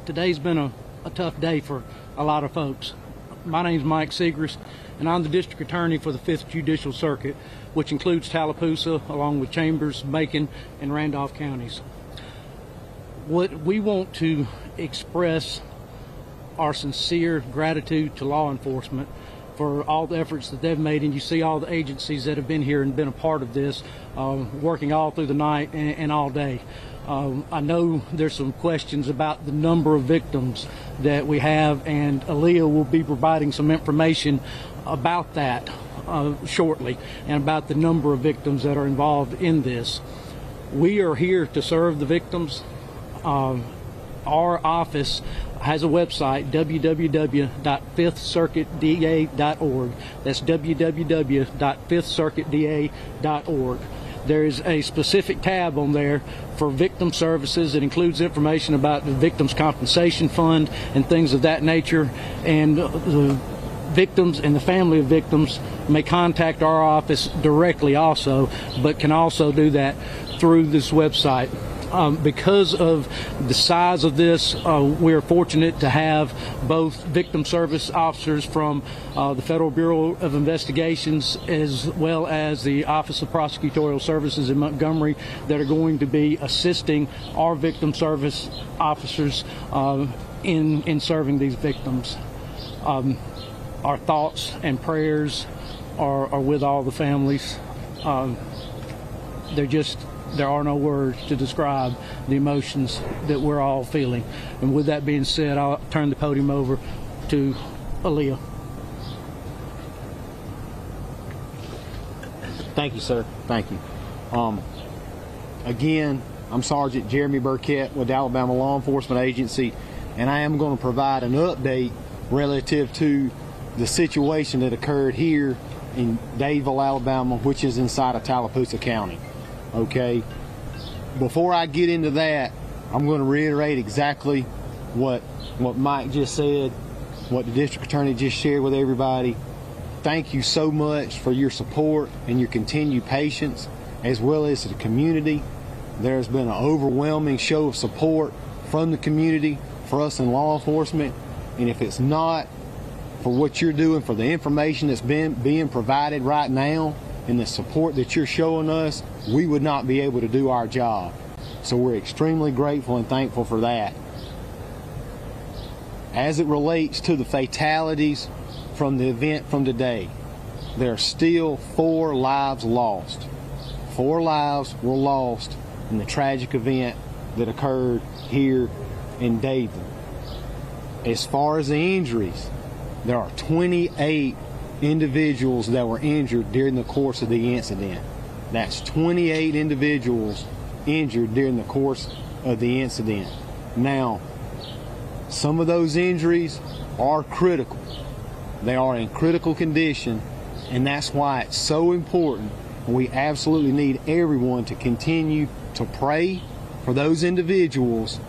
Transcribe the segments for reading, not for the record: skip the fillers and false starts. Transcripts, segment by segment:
Today's been a tough day for a lot of folks. My name's Mike Segrist, and I'm the District Attorney for the 5th Judicial Circuit, which includes Tallapoosa, along with Chambers, Macon, and Randolph counties. What we want to express our sincere gratitude to law enforcement for all the efforts that they've made, and you see all the agencies that have been here and been a part of this, working all through the night and all day. I know there's some questions about the number of victims that we have, and Aaliyah will be providing some information about that shortly, and about the number of victims that are involved in this. We are here to serve the victims. Our office has a website, www.fifthcircuitda.org. That's www.fifthcircuitda.org. There's a specific tab on there for victim services. It includes information about the Victims' Compensation Fund and things of that nature. And the victims and the family of victims may contact our office directly also, but can also do that through this website. Because of the size of this, we're fortunate to have both victim service officers from the Federal Bureau of Investigations, as well as the Office of Prosecutorial Services in Montgomery, that are going to be assisting our victim service officers in serving these victims. Our thoughts and prayers are with all the families. There are no words to describe the emotions that we're all feeling. And with that being said, I'll turn the podium over to Aaliyah. Thank you, sir. Thank you. Again, I'm Sergeant Jeremy Burkett with the Alabama Law Enforcement Agency, and I am going to provide an update relative to the situation that occurred here in Dadeville, Alabama, which is inside of Tallapoosa County. Okay, before I get into that, I'm going to reiterate exactly what Mike just said, what the District Attorney just shared with everybody. Thank you so much for your support and your continued patience, as well as the community. There's been an overwhelming show of support from the community for us in law enforcement, and if it's not for what you're doing, for the information that's being provided right now, and the support that you're showing us, we would not be able to do our job. So we're extremely grateful and thankful for that. As it relates to the fatalities from the event from today, there are still 4 lives lost. 4 lives were lost in the tragic event that occurred here in Dadeville. As far as the injuries, there are 28 individuals that were injured during the course of the incident. That's 28 individuals injured during the course of the incident. Now, some of those injuries are critical. They are in critical condition, and that's why it's so important. We absolutely need everyone to continue to pray for those individuals,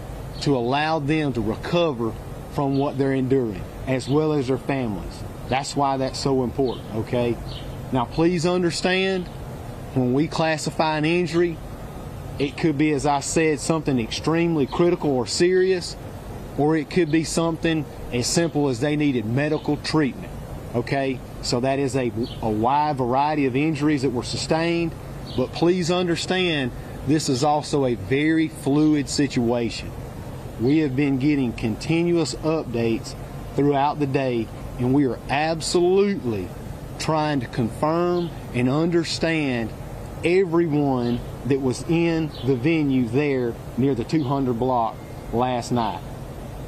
to allow them to recover from what they're enduring, as well as their families. That's why that's so important, okay? Now, please understand, when we classify an injury, it could be, as I said, something extremely critical or serious, or it could be something as simple as they needed medical treatment, okay? So that is a wide variety of injuries that were sustained, but please understand, this is also a very fluid situation. We have been getting continuous updates throughout the day, and we are absolutely trying to confirm and understand everyone that was in the venue there near the 200 block last night.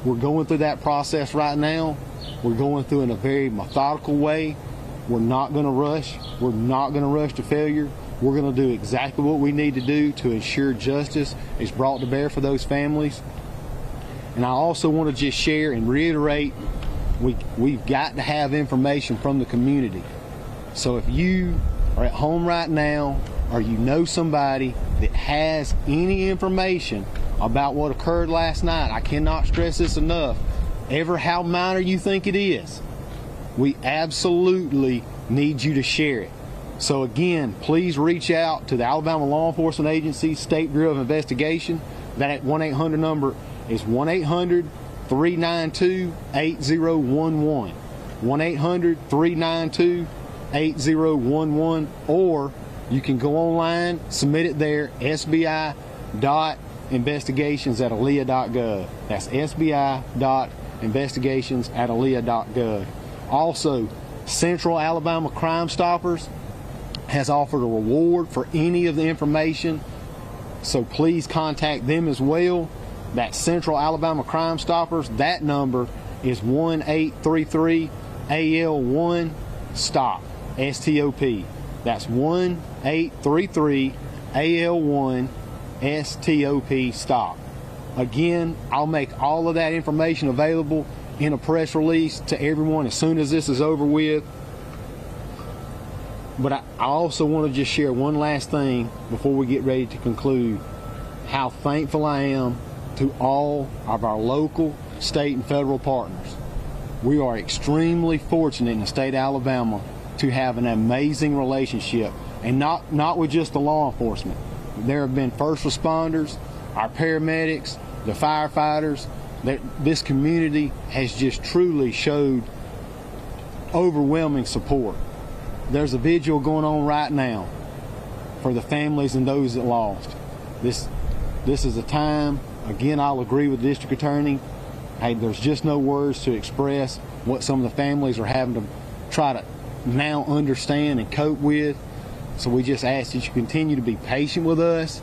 We're going through that process right now. We're going through in a very methodical way. We're not going to rush. We're not going to rush to failure. We're going to do exactly what we need to do to ensure justice is brought to bear for those families. And I also want to just share and reiterate, we've got to have information from the community. So if you are at home right now, or you know somebody that has any information about what occurred last night, I cannot stress this enough, ever how minor you think it is, we absolutely need you to share it. So again, please reach out to the Alabama Law Enforcement Agency, State Bureau of Investigation. That 1-800 number is 1-800 1-800-392-8011. 1-800-392-8011, or you can go online, submit it there, sbi.investigations@alea.gov. That's sbi.investigations@alea.gov. Also, Central Alabama Crime Stoppers has offered a reward for any of the information, so please contact them as well. That's Central Alabama Crime Stoppers. That number is 1-833-AL1-STOP, S-T-O-P. That's 1-833-AL1-STOP, STOP. Again, I'll make all of that information available in a press release to everyone as soon as this is over with. But I also want to just share one last thing before we get ready to conclude. How thankful I am to all of our local, state, and federal partners. We are extremely fortunate in the state of Alabama to have an amazing relationship, and not with just the law enforcement. There have been first responders, our paramedics, the firefighters. This community has just truly showed overwhelming support. There's a vigil going on right now for the families and those that lost. This is a time, again, I'll agree with the district attorney. Hey, there's just no words to express what some of the families are having to try to now understand and cope with. So we just ask that you continue to be patient with us.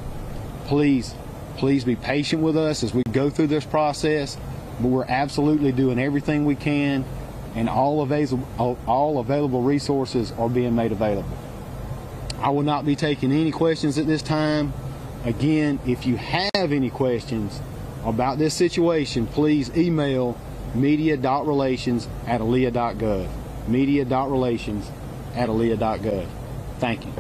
Please be patient with us as we go through this process. But we're absolutely doing everything we can, and all available resources are being made available. I will not be taking any questions at this time. Again, if you have any questions about this situation, please email media.relations@alea.gov. media.relations@alea.gov. Thank you.